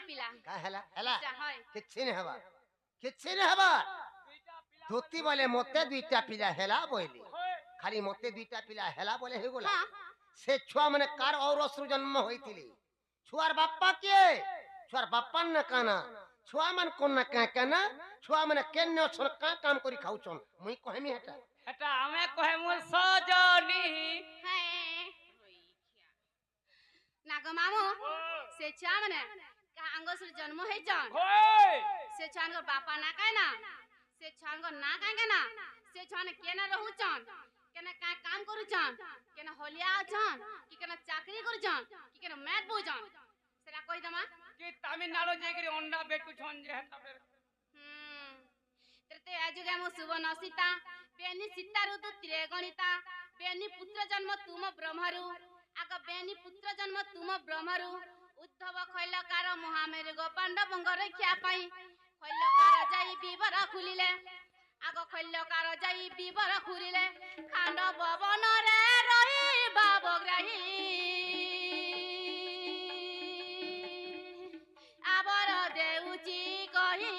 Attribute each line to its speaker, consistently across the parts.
Speaker 1: ପିଲା
Speaker 2: କା ହେଲା ହେଲା
Speaker 1: ଦୁଇଟା ହଏ
Speaker 2: କିଛି ନି ହେବା କିଛି ନି ହେବା ଧୋତି ବୋଲେ ମତେ ଦୁଇଟା ପିଲା ହେଲା ବୋଇଲି ଖାଲି ମତେ ଦୁଇଟା ପିଲା ହେଲା ବୋଲେ ହେଇଗଲା
Speaker 1: ହଁ
Speaker 2: ସେ ଛୁଆ ମାନେ କାର ଔରସରୁ ଜନ୍ମ ହୋଇଥିଲେ ଛୁଆର ବାପା କିଏ ଛୁଆର ବାପା ନା କାନା ଛୁଆ ମାନ କୋନ ନା କା କାନା ଛୁଆ ମାନେ କେନ ଅଛନ କା କାମ କରି ଖାଉଛନ ମୁଇ କହିମି ହେଟା
Speaker 3: এটা আমি কহেমু সজনী
Speaker 1: নাগ মামু ସେ ଛୁଆ ମାନେ ଆଙ୍ଗସରୁ ଜନ୍ମ ହେଇଛନ୍ ସେ ଛୁଆଙ୍କ ବାପା ନା କାଇଁ ନା ସେ ଛୁଆଙ୍କ ନା କାଇଁ ନା ସେ ଛୁଆନେ କେନ ରହୁଛନ୍ କେନ କାଇଁ କାମ କରୁଛନ୍ କେନ ହଲିଆ ଅଛନ୍ କି କେନ ଚାকরি କରୁଛନ୍ କି କେନ ମ୍ୟାଟ ବୁଝନ୍ ସେଟା କହି দমা
Speaker 3: কি তামিলনাড়ু যাইকি অন্ডা বেটুছন যে হেতা বের
Speaker 1: তেতে আজুগে মো সুবর্ণ সীতা বেনি সীতা ঋতু ত্রে গণিতা বেনি পুত্র জন্ম তুম ব্রহ্মরু আগ বেনি পুত্র জন্ম তুম ব্রহ্মরু উদ্ধব খৈলকার মহামেরুগ পাণ্ডবঙ্গ রক্ষা পাই খৈলকার যাই বিবর খুলিলে আগ খৈলকার যাই বিবর খুলিলে খাণ্ডব বনরে রহিবা বগ্রাহী আবর দেউচি কহি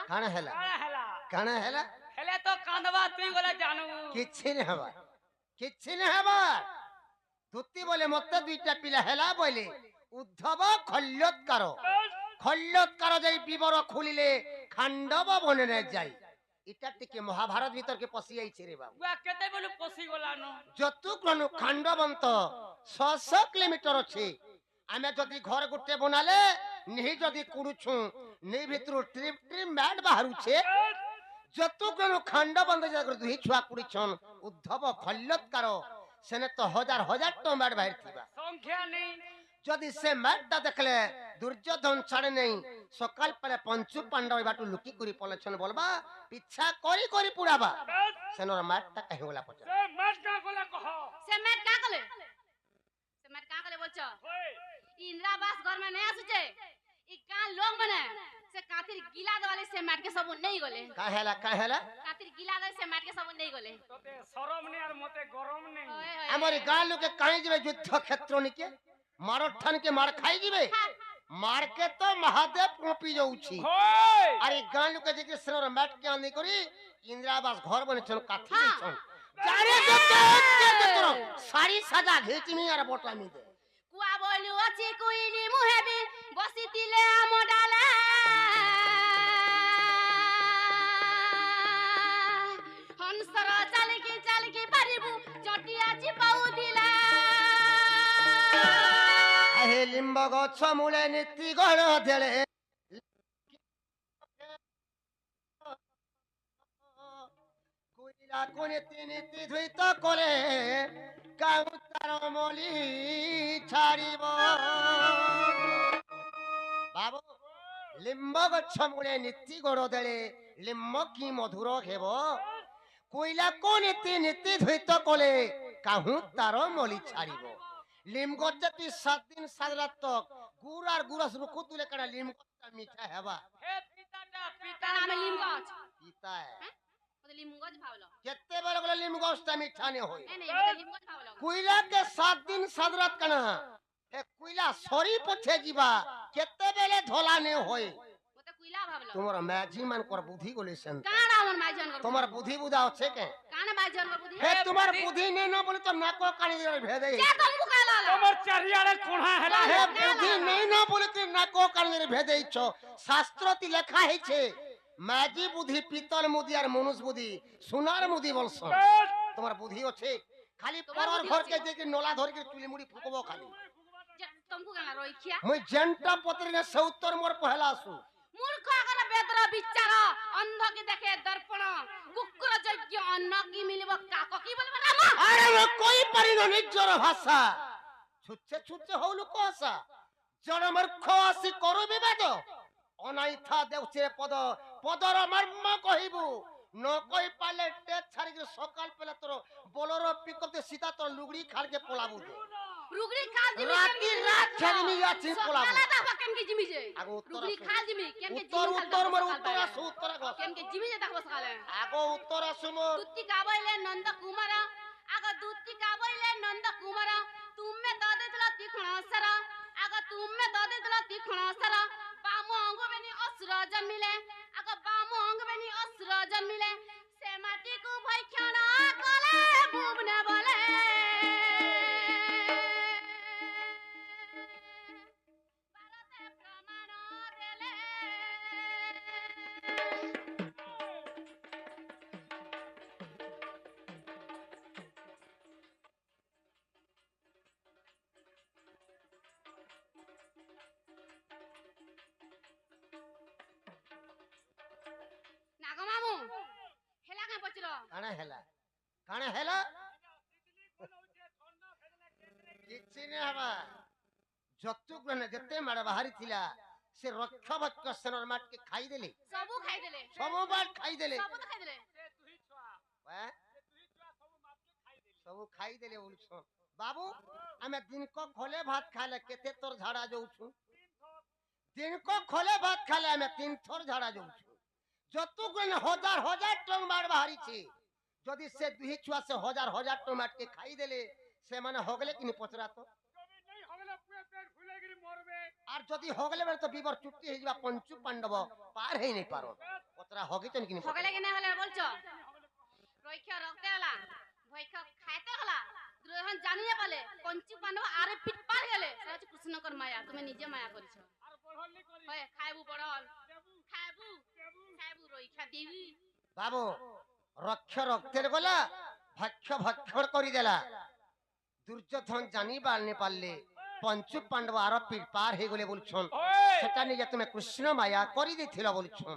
Speaker 2: କାଣା ହେଲା
Speaker 3: কাড়া হেলা
Speaker 2: କାଣା ହେଲା
Speaker 3: হেলে তো কাঁদবা তুই গলে জানু
Speaker 2: କିଛି ନି ହେବା କିଛି ନି ହେବା ଧୋତି ବୋଲେ ମତେ ଦୁଇଟା ପିଲା ହେଲା ବୋଇଲେ ଉଦ୍ଧବ ଖଲ୍ୟତ୍କାର ଯାଇ ବିବର ଖୋଲିଲେ ଖାଣ୍ଡବ ବନରେ ଯାଇ এটা ଟିକେ মহাভারত ভিতর কে পসি আইছে রে বাবু
Speaker 3: গুয়া কেতে বলু পসি গলানো
Speaker 2: যতুগ্রনু খান্ডবন্ত 600 কিলোমিটার আছে আমি যদি ঘর গুটে বনালে নেহি যদি কুড়ুছু নেই ভিতর ট্রিপ ট্রিপ ম্যাট বাহারুছে যতুগ্রনু খান্ডবন্ত জায়গা দুই ছুয়া কুড়িছন উদ্ধব খল্যৎকার সেনে তো হাজার হাজার টো ম্যাট বাহির থিবা
Speaker 3: সংখ্যা নেই
Speaker 2: যদি সে ম্যাটটা দেখলে দুর্যোধন ছাড়ে নেই সকাল পরে পঞ্চু পাণ্ডব বাটু লুকি করি পলেছন বলবা পিছা করি করি পুরাবা সেনর ম্যাটটা কাহি গলা পচা
Speaker 3: সে মাছ না গলা কহ
Speaker 1: সে ম্যাট কা কলে বলছ इंदिरावास घर में नहीं आसुचे ई का लोग बने से कातिर गिला दवाले से मैट के सब नहीं गले
Speaker 2: काहेला
Speaker 1: कातिर गिला दे से मैट के सब नहीं गले
Speaker 3: তোতে শরম নেই আর মতে গরম নেই
Speaker 2: আমারি গাঁ লোকে কাই যাবে যুদ্ধ ক্ষেত্র নিকে মারঠান কে মার খাই যাবে মার কে তো মহাদেব কপি যাউছি
Speaker 3: হই
Speaker 2: আরে গাঁ লোকে দেখি সেনর ম্যাট কে আনি করি इंदिरावास घर বনেছন কাঠি দিছন যারে যত সারি সাজা ঘেচিমি আর বটামি দে
Speaker 1: কুয়া বলু আছে কুইনি মুহেবি বসিতিলে আমডালে হনসর চালকি পারিবু চটি আজি পাউ দিলা
Speaker 2: আহে লিম্ব গছ মূলে নীতি গড় দেলে কুইলা কোনেতি নীতি ধুইত করে কাউতার মলি ছাড়িব বাবু লিম্ব গছ মূলে নীতি গড় দেলে লিম্ব কি মধুর হেব কইলা কোনেতি নীতি ধুইত কলে কাহু তার মলি ছাড়িব লিম গছে তুই 7 দিন 7 রাত তক গুড় আর গুড়স রুকু তুলে কাটা লিম গছটা মিঠা হেবা
Speaker 3: হে পিতাটা
Speaker 1: পিতা নামে লিম গাছ
Speaker 2: পিতা
Speaker 1: ওতে লিম গাছ ভাবলো
Speaker 2: কেতে বার গলে লিম গছটা মিঠা নে হই
Speaker 1: नहीं ओते लिम गाछ भावलो
Speaker 2: কুইলা কে 7 দিন 7 রাত কানা এ কুইলা সরি পছে জিবা কেতে বেলে ধলা নে হই
Speaker 1: ওতে কুইলা ভাবলো
Speaker 2: তোমার মাঝি মান কর বুদ্ধি গলে সেন
Speaker 1: কানা আমার মাইজন কর
Speaker 2: তোমার বুদ্ধি বুদা আছে কে
Speaker 1: কানা মাইজন কর বুদ্ধি
Speaker 2: হে তোমার বুদ্ধি নে না বলে তো নাকো কানি দিয়ে ভেদে
Speaker 1: কে তুমকু কালা
Speaker 3: তোমার চারিয়ারে কোণা হেলা
Speaker 2: হে বুদ্ধি নেই না বলে তুই নাকো কানি দিয়ে ভেদেইছ শাস্ত্রতি লেখা হইছে মাঝি বুদ্ধি পিতল মুদি আর মনুষ বুদ্ধি সোনার মুদি বলছ তোমার বুদ্ধি আছে খালি পরর ঘর কে দেখি নলা ধর के চুলি মুড়ি ফুকবো খালি
Speaker 1: तुमको काला रोइखिया
Speaker 2: মই জেন্টা পত্রে না সৌতর মোর পহলা আসু
Speaker 1: मूर्ख अगर बेदर विचार अंध की देखे दर्पण कुकुर यज्ञ अन्न की मिलबो काको की बोलबो ना
Speaker 2: আরে ও কই পারি না নিজর ভাষা ছুচ্ছে ছুচ্ছে হউলু কোসা জড় মূর্খ আসি করু বিবাদ অনাইথা দেউছে পদ পদর মর্ম কহিবু ন কই পালে টেক ছাড়ি সকাল পেলে তোর বলর পিকতে সীতা তোর লুগড়ি খালকে পলাবু দে
Speaker 1: রুগড়ি খাল জিমি
Speaker 2: রাতি রাত ছাড়িমি যাচ্ছি পোলাবো
Speaker 1: সকালে দাবা কেনকে জিমি যে
Speaker 2: আগো উত্তর
Speaker 1: রুগড়ি
Speaker 2: আসু
Speaker 1: খাল জিমি কেনকে
Speaker 2: উত্তর
Speaker 1: জিমি
Speaker 2: উত্তর মোর উত্তর আসু উত্তর গো
Speaker 1: কেনকে জিমি যে দেখো সকালে
Speaker 2: আগো উত্তর আসু মোর
Speaker 1: দুতি গাবইলে নন্দ কুমার আগ দুতি গাবইলে নন্দ কুমার তুমে দদেছিল তীক্ষ্ণ সর আগ তুমে দদেছিল তীক্ষ্ণ সর বাম অঙ্গ বেনি অসুর জন্মিলে আগ বাম অঙ্গ বেনি অসুর জন্মিলে সে মাটিকু ভক্ষণ কলে ভুবনে বলে ভারতে প্রমাণ দেলে নাগ মামু হেলা কাঁ পচর
Speaker 2: কাଣା হেলা କିଛି ନାଇଁ ହବା ଯତୁଗ୍ରହଣ ଯେତେ ମାଡ଼ ବାହାରି ଥିଲା ସେ ରକ୍ଷ ଭକ୍ଷ ସେନର ମାଟକେ ଖାଇଦେଲେ
Speaker 1: সবু খাই দেলে
Speaker 2: ସବୁ ବାଟ ଖାଇଦେଲେ
Speaker 1: সবু তো খাই দেলে
Speaker 2: ବା, ସବୁ ଖାଇଦେଲେ ବୋଲୁଛ ବାବୁ ଆମେ ଦିନକ ଖୋଲେ ଭାତ ଖାଇଲେ କେତେ ତୋର ଝାଡା ଯାଉଛୁ ଦିନକ ଖୋଲେ ଭାତ ଖାଇଲେ ଆମେ 3 ଥର ଝାଡା ଯାଉଛୁ ଯତୁଗ୍ରହଣ ହଜାର ହଜାର ଟଙ୍କା ମାଡ଼ ବାହାରିଛି ଯଦି ସେ ଦୁହି ଛୁଆ ସେ ହଜାର ହଜାର ଟଙ୍କା ମାଟକେ ଖାଇଦେଲେ ସେମାନେ ହଗଲେ କିନି ପଚରା ତ আর যদি হগলে বেলে তো বিবর চুক্তি হয়ে যাবা পঞ্চু পাণ্ডব পার হই নাই পারো পতরা হগিছেন কিনি
Speaker 1: সকালে কেনে হলে বলছো রৈক্ষ রক্তে হলা ভৈক্ষ খাইতে হলা দুর্যোধন জানিয়ে পালে পঞ্চু পাণ্ডব আরে পিট পার গেলে সেটা হচ্ছে কৃষ্ণকর মায়া তুমি নিজে মায়া করেছো হয় খাইবু বড়ল খাইবু খাইবু রৈক্ষা দেবী
Speaker 2: বাবু রক্ষ রক্তের গলা ভক্ষ ভক্ষর করি দেলা দুর্যোধন জানি পারনে পারলে পঞ্চু পাণ্ডব আর পিট পার হয়ে গেলে বলছন সেটা নিয়ে তুমি কৃষ্ণ মায়া করি দিছিল বলছন